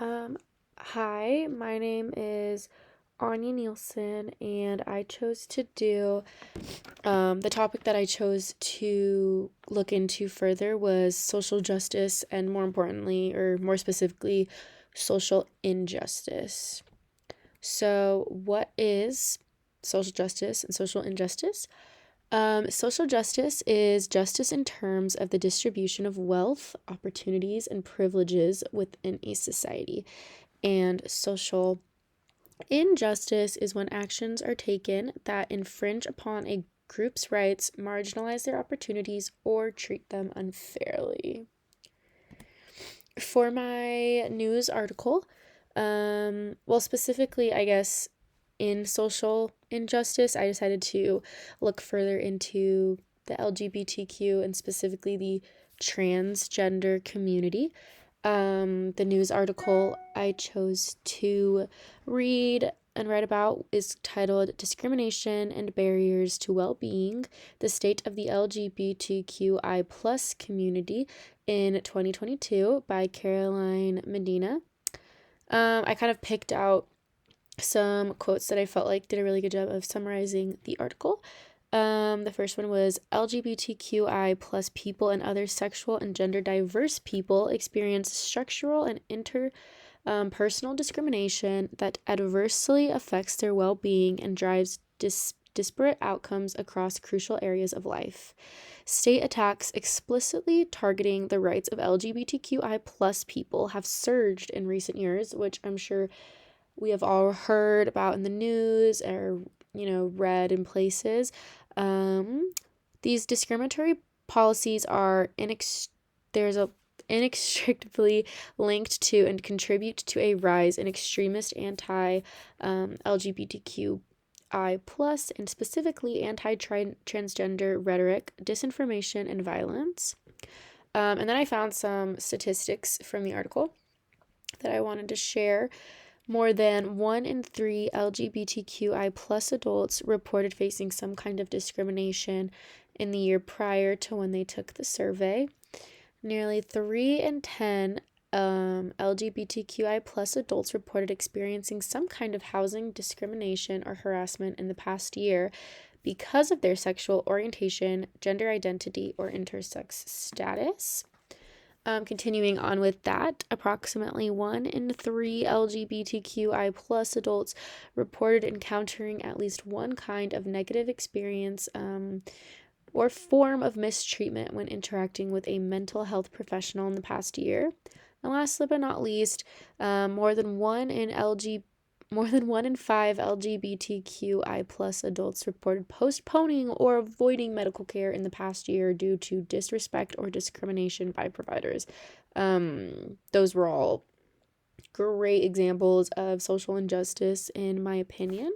Um, Hi, my name is Anya Nielsen, and I chose to do the topic that I chose to look into further was social justice, and more importantly, or more specifically, social injustice. So, what is social justice and social injustice? Social justice is justice in terms of the distribution of wealth, opportunities, and privileges within a society. And social injustice is when actions are taken that infringe upon a group's rights, marginalize their opportunities, or treat them unfairly. For my news article, specifically, I guess, in social injustice, I decided to look further into the LGBTQ and specifically the transgender community. The news article I chose to read and write about is titled Discrimination and Barriers to Well-Being, the State of the LGBTQI plus Community in 2022 by Caroline Medina. I kind of picked out some quotes that I felt like did a really good job of summarizing the article. The first one was LGBTQI plus people and other sexual and gender diverse people experience structural and interpersonal discrimination that adversely affects their well being and drives disparate outcomes across crucial areas of life. State attacks explicitly targeting the rights of LGBTQI plus people have surged in recent years, which I'm sure we have all heard about in the news or, read in places. These discriminatory policies are there's a inextricably linked to and contribute to a rise in extremist anti LGBTQI plus and specifically anti-transgender rhetoric, disinformation, and violence. And then I found some statistics from the article that I wanted to share. More than 1 in 3 LGBTQI plus adults reported facing some kind of discrimination in the year prior to when they took the survey. Nearly 3 in 10 LGBTQI plus adults reported experiencing some kind of housing discrimination or harassment in the past year because of their sexual orientation, gender identity, or intersex status. Continuing on with that, approximately 1 in 3 LGBTQI plus adults reported encountering at least one kind of negative experience or form of mistreatment when interacting with a mental health professional in the past year. And last but not least, more than 1 in 5 LGBTQI plus adults reported postponing or avoiding medical care in the past year due to disrespect or discrimination by providers. Those were all great examples of social injustice, in my opinion.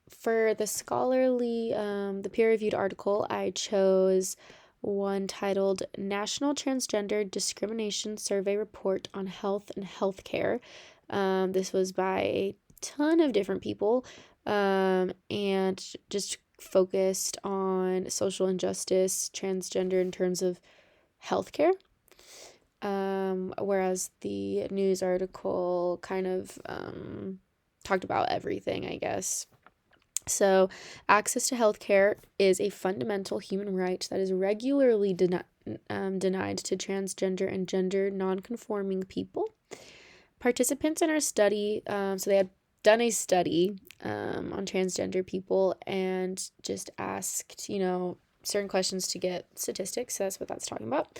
For the the peer-reviewed article, I chose one titled National Transgender Discrimination Survey Report on Health and Healthcare. This was by a ton of different people and just focused on social injustice, transgender in terms of healthcare. Whereas the news article kind of talked about everything, I guess. So, access to healthcare is a fundamental human right that is regularly denied to transgender and gender nonconforming people. Participants in our study, so they had done a study on transgender people and just asked, certain questions to get statistics. So that's what that's talking about.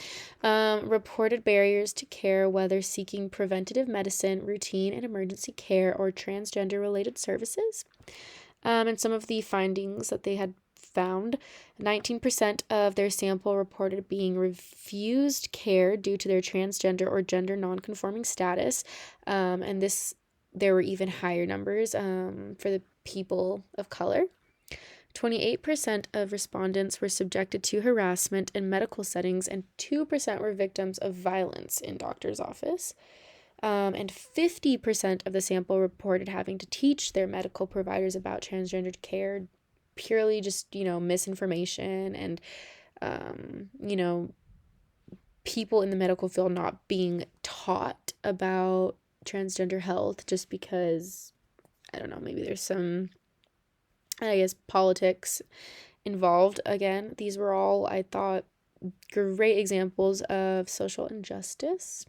Reported barriers to care, whether seeking preventative medicine, routine and emergency care, or transgender related services. And some of the findings that they had found 19% of their sample reported being refused care due to their transgender or gender nonconforming status. And there were even higher numbers for the people of color. 28% of respondents were subjected to harassment in medical settings, and 2% were victims of violence in doctor's office. And 50% of the sample reported having to teach their medical providers about transgendered care, purely just, misinformation and, people in the medical field not being taught about transgender health just because, I don't know, maybe there's some, I guess, politics involved. Again, these were all, I thought, great examples of social injustice.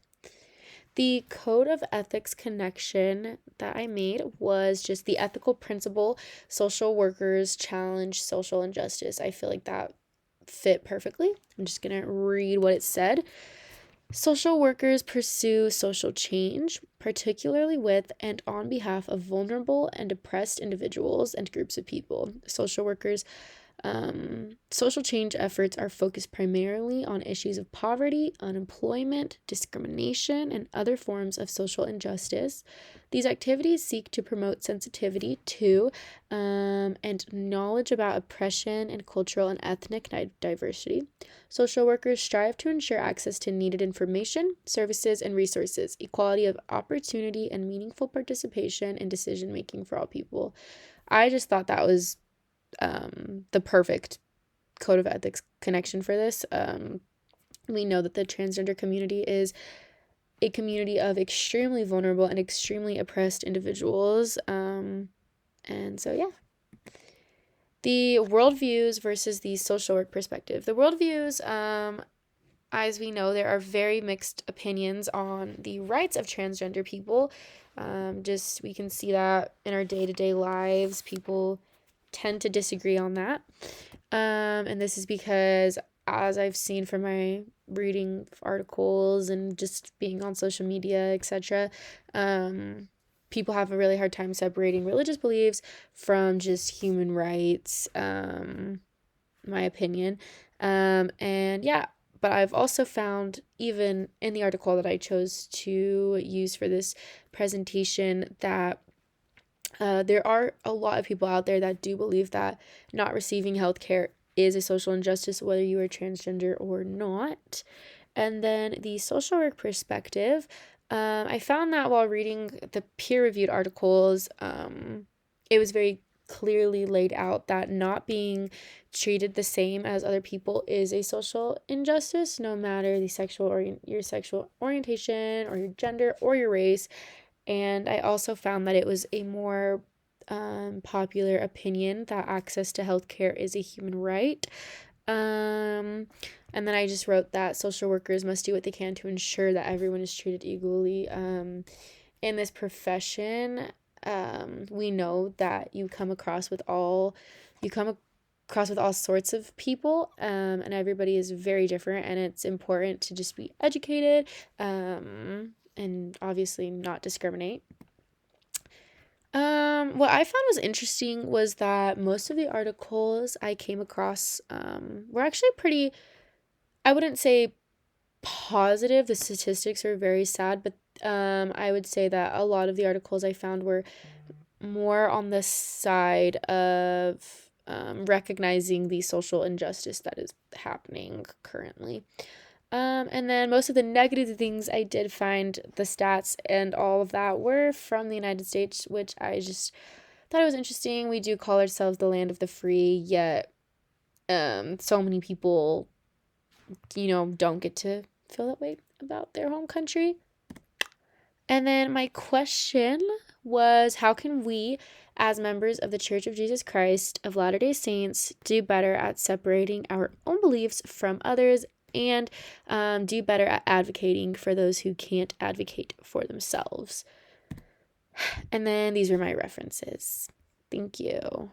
The code of ethics connection that I made was just the ethical principle social workers challenge social injustice. I feel like that fit perfectly. I'm just going to read what it said. Social workers pursue social change, particularly with and on behalf of vulnerable and oppressed individuals and groups of people. Social change efforts are focused primarily on issues of poverty, unemployment, discrimination, and other forms of social injustice. These activities seek to promote sensitivity to and knowledge about oppression and cultural and ethnic diversity. Social workers strive to ensure access to needed information, services, and resources, equality of opportunity, and meaningful participation in decision making for all people. I just thought that was the perfect code of ethics connection for this. We know that the transgender community is a community of extremely vulnerable and extremely oppressed individuals. And so, yeah. The worldviews versus the social work perspective. The worldviews, as we know, there are very mixed opinions on the rights of transgender people. We can see that in our day-to-day lives. People tend to disagree on that. And this is because, as I've seen from my reading articles and just being on social media, etc., people have a really hard time separating religious beliefs from just human rights, my opinion. And yeah, but I've also found, even in the article that I chose to use for this presentation, that there are a lot of people out there that do believe that not receiving healthcare is a social injustice, whether you are transgender or not. And then the social work perspective, I found that while reading the peer-reviewed articles, it was very clearly laid out that not being treated the same as other people is a social injustice, no matter your sexual orientation or your gender or your race. And I also found that it was a more popular opinion that access to healthcare is a human right. And then I just wrote that social workers must do what they can to ensure that everyone is treated equally. In this profession, we know that you come across with all sorts of people, and everybody is very different, and it's important to just be educated, and obviously not discriminate. What I found was interesting was that most of the articles I came across were actually pretty, I wouldn't say positive. The statistics are very sad, but I would say that a lot of the articles I found were more on the side of recognizing the social injustice that is happening currently. And then most of the negative things I did find, the stats and all of that, were from the United States, which I just thought it was interesting. We do call ourselves the land of the free, yet so many people, don't get to feel that way about their home country. And then my question was, how can we, as members of the Church of Jesus Christ of Latter-day Saints, do better at separating our own beliefs from others, and do better at advocating for those who can't advocate for themselves? And then these were my references. Thank you.